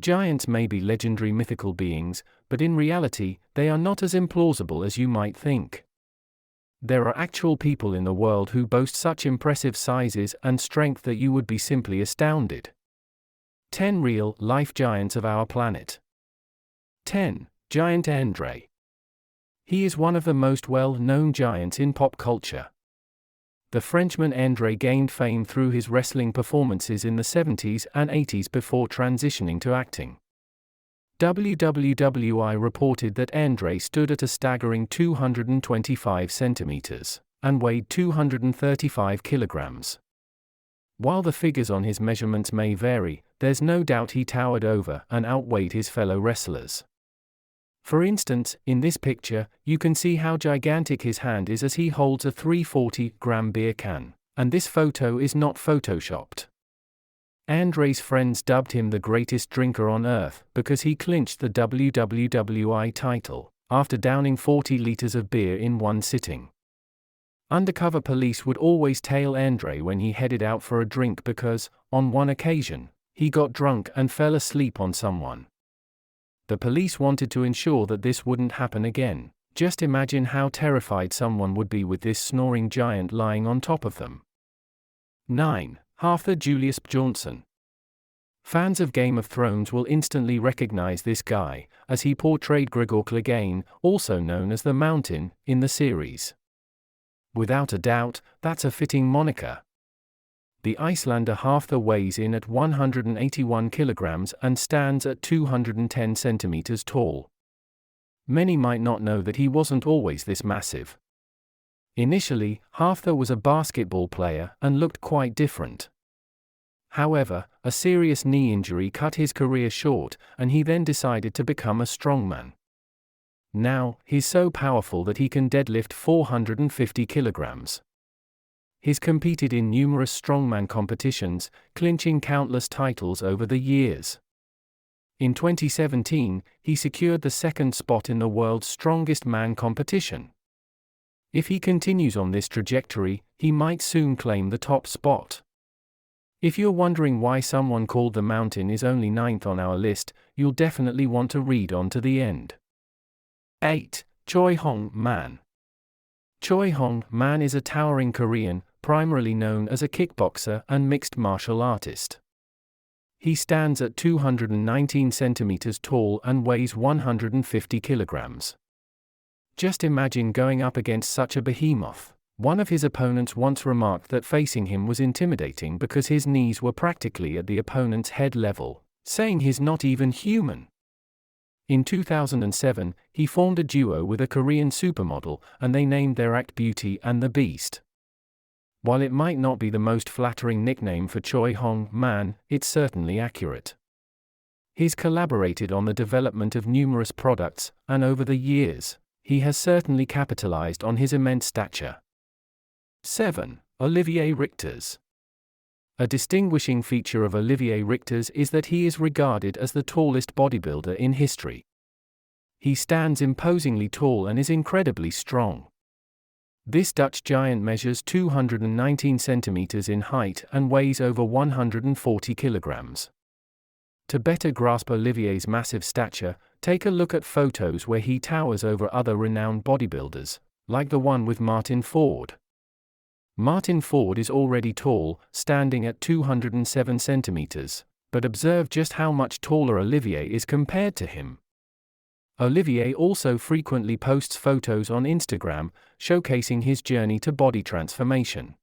Giants may be legendary mythical beings, but in reality, they are not as implausible as you might think. There are actual people in the world who boast such impressive sizes and strength that you would be simply astounded. 10 real-life giants of our planet. 10. Giant André. He is one of the most well-known giants in pop culture. The Frenchman André gained fame through his wrestling performances in the 70s and 80s before transitioning to acting. WWWI reported that André stood at a staggering 225 centimeters and weighed 235 kilograms. While the figures on his measurements may vary, there's no doubt he towered over and outweighed his fellow wrestlers. For instance, in this picture, you can see how gigantic his hand is as he holds a 340-gram beer can, and this photo is not photoshopped. André's friends dubbed him the greatest drinker on earth because he clinched the WWWI title after downing 40 liters of beer in one sitting. Undercover police would always tail André when he headed out for a drink because, on one occasion, he got drunk and fell asleep on someone. The police wanted to ensure that this wouldn't happen again. Just imagine how terrified someone would be with this snoring giant lying on top of them. 9. Arthur Julius Bjornsson. Fans of Game of Thrones will instantly recognize this guy, as he portrayed Gregor Clegane, also known as the Mountain, in the series. Without a doubt, that's a fitting moniker. The Icelander Arthur weighs in at 181 kilograms and stands at 210 centimeters tall. Many might not know that he wasn't always this massive. Initially, Arthur was a basketball player and looked quite different. However, a serious knee injury cut his career short, and he then decided to become a strongman. Now, he's so powerful that he can deadlift 450 kilograms. He's competed in numerous strongman competitions, clinching countless titles over the years. In 2017, he secured the second spot in the world's strongest man competition. If he continues on this trajectory, he might soon claim the top spot. If you're wondering why someone called the Mountain is only 9th on our list, you'll definitely want to read on to the end. 8. Choi Hong Man. Choi Hong Man is a towering Korean, primarily known as a kickboxer and mixed martial artist. He stands at 219 centimeters tall and weighs 150 kilograms. Just imagine going up against such a behemoth. One of his opponents once remarked that facing him was intimidating because his knees were practically at the opponent's head level, saying he's not even human. In 2007, he formed a duo with a Korean supermodel, and they named their act Beauty and the Beast. While it might not be the most flattering nickname for Choi Hong Man, it's certainly accurate. He's collaborated on the development of numerous products, and over the years, he has certainly capitalized on his immense stature. 7. Olivier Richters. A distinguishing feature of Olivier Richters is that he is regarded as the tallest bodybuilder in history. He stands imposingly tall and is incredibly strong. This Dutch giant measures 219 centimeters in height and weighs over 140 kilograms. To better grasp Olivier's massive stature, take a look at photos where he towers over other renowned bodybuilders, like the one with Martin Ford. Martin Ford is already tall, standing at 207 centimeters, but observe just how much taller Olivier is compared to him. Olivier also frequently posts photos on Instagram, showcasing his journey to body transformation.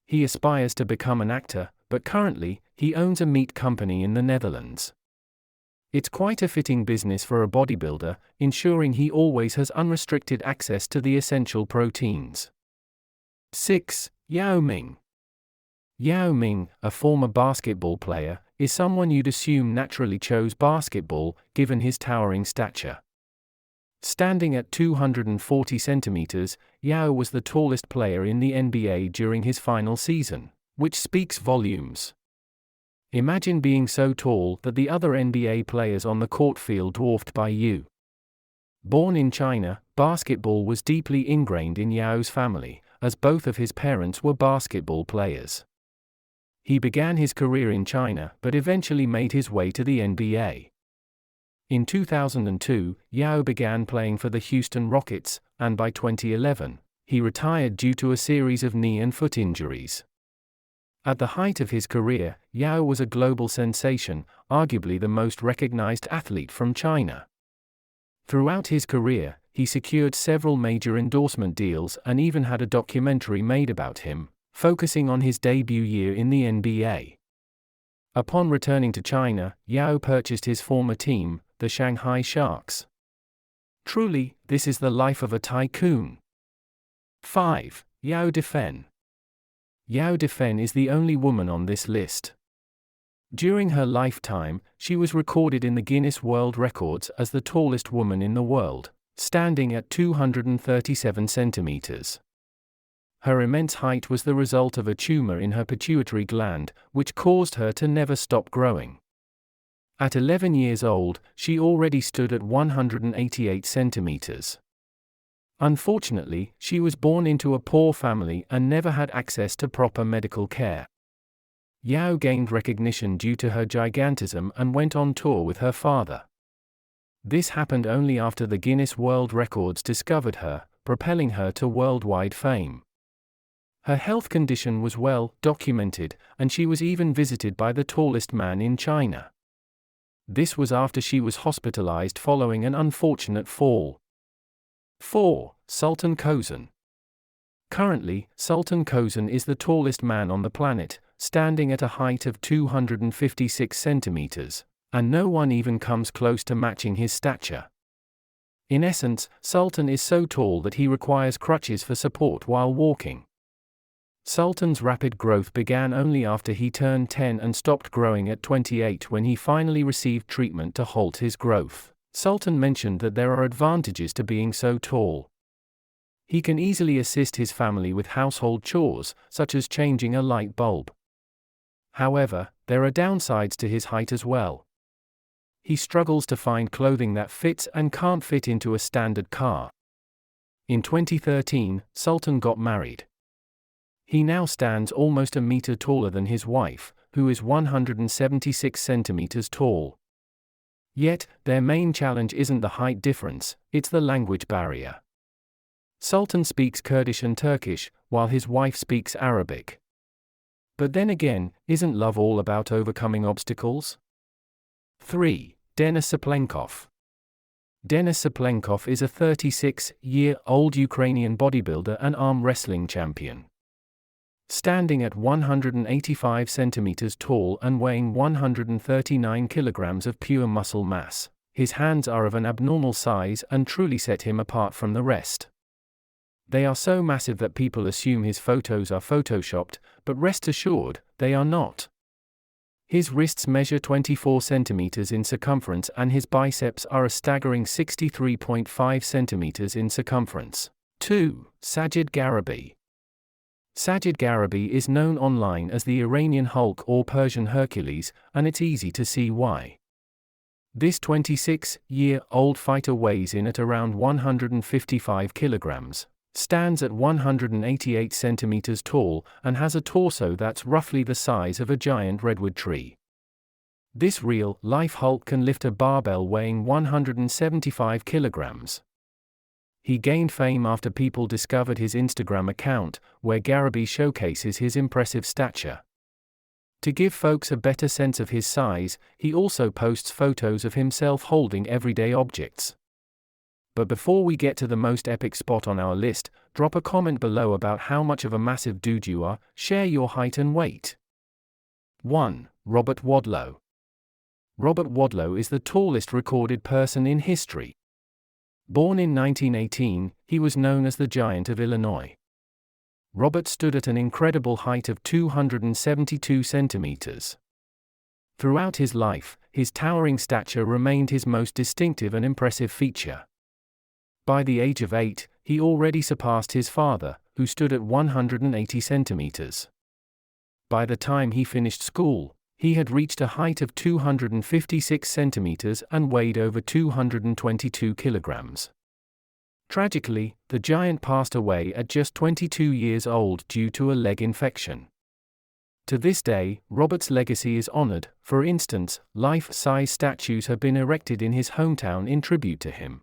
He aspires to become an actor, but currently, he owns a meat company in the Netherlands. It's quite a fitting business for a bodybuilder, ensuring he always has unrestricted access to the essential proteins. 6. Yao Ming. Yao Ming, a former basketball player, is someone you'd assume naturally chose basketball, given his towering stature. Standing at 240 centimeters, Yao was the tallest player in the NBA during his final season, which speaks volumes. Imagine being so tall that the other NBA players on the court feel dwarfed by you. Born in China, basketball was deeply ingrained in Yao's family, as both of his parents were basketball players. He began his career in China but eventually made his way to the NBA. In 2002, Yao began playing for the Houston Rockets, and by 2011, he retired due to a series of knee and foot injuries. At the height of his career, Yao was a global sensation, arguably the most recognized athlete from China. Throughout his career, he secured several major endorsement deals and even had a documentary made about him, focusing on his debut year in the NBA. Upon returning to China, Yao purchased his former team, the Shanghai Sharks. Truly, this is the life of a tycoon. 5. Yao Defen. Yao Defen is the only woman on this list. During her lifetime, she was recorded in the Guinness World Records as the tallest woman in the world, standing at 237 centimeters. Her immense height was the result of a tumor in her pituitary gland, which caused her to never stop growing. At 11 years old, she already stood at 188 centimeters. Unfortunately, she was born into a poor family and never had access to proper medical care. Yao gained recognition due to her gigantism and went on tour with her father. This happened only after the Guinness World Records discovered her, propelling her to worldwide fame. Her health condition was well documented, and she was even visited by the tallest man in China. This was after she was hospitalized following an unfortunate fall. 4. Sultan Kozan. Currently, Sultan Kozan is the tallest man on the planet, standing at a height of 256 centimeters, and no one even comes close to matching his stature. In essence, Sultan is so tall that he requires crutches for support while walking. Sultan's rapid growth began only after he turned 10 and stopped growing at 28 when he finally received treatment to halt his growth. Sultan mentioned that there are advantages to being so tall. He can easily assist his family with household chores, such as changing a light bulb. However, there are downsides to his height as well. He struggles to find clothing that fits and can't fit into a standard car. In 2013, Sultan got married. He now stands almost a meter taller than his wife, who is 176 centimeters tall. Yet, their main challenge isn't the height difference, it's the language barrier. Sultan speaks Kurdish and Turkish, while his wife speaks Arabic. But then again, isn't love all about overcoming obstacles? 3. Denis Saplenkov. Denis Saplenkov is a 36-year-old Ukrainian bodybuilder and arm wrestling champion. Standing at 185 centimeters tall and weighing 139 kilograms of pure muscle mass, his hands are of an abnormal size and truly set him apart from the rest. They are so massive that people assume his photos are photoshopped, but rest assured, they are not. His wrists measure 24 centimeters in circumference and his biceps are a staggering 63.5 centimeters in circumference. 2. Sajid Garibi. Sajid Garibi is known online as the Iranian Hulk or Persian Hercules, and it's easy to see why. This 26-year-old fighter weighs in at around 155 kilograms, stands at 188 centimeters tall, and has a torso that's roughly the size of a giant redwood tree. This real-life Hulk can lift a barbell weighing 175 kilograms. He gained fame after people discovered his Instagram account, where Garibi showcases his impressive stature. To give folks a better sense of his size, he also posts photos of himself holding everyday objects. But before we get to the most epic spot on our list, drop a comment below about how much of a massive dude you are, share your height and weight. 1. Robert Wadlow. Robert Wadlow is the tallest recorded person in history. Born in 1918, he was known as the Giant of Illinois. Robert stood at an incredible height of 272 centimeters. Throughout his life, his towering stature remained his most distinctive and impressive feature. By the age of 8, he already surpassed his father, who stood at 180 centimeters. By the time he finished school, he had reached a height of 256 centimeters and weighed over 222 kilograms. Tragically, the giant passed away at just 22 years old due to a leg infection. To this day, Robert's legacy is honored. For instance, life-size statues have been erected in his hometown in tribute to him.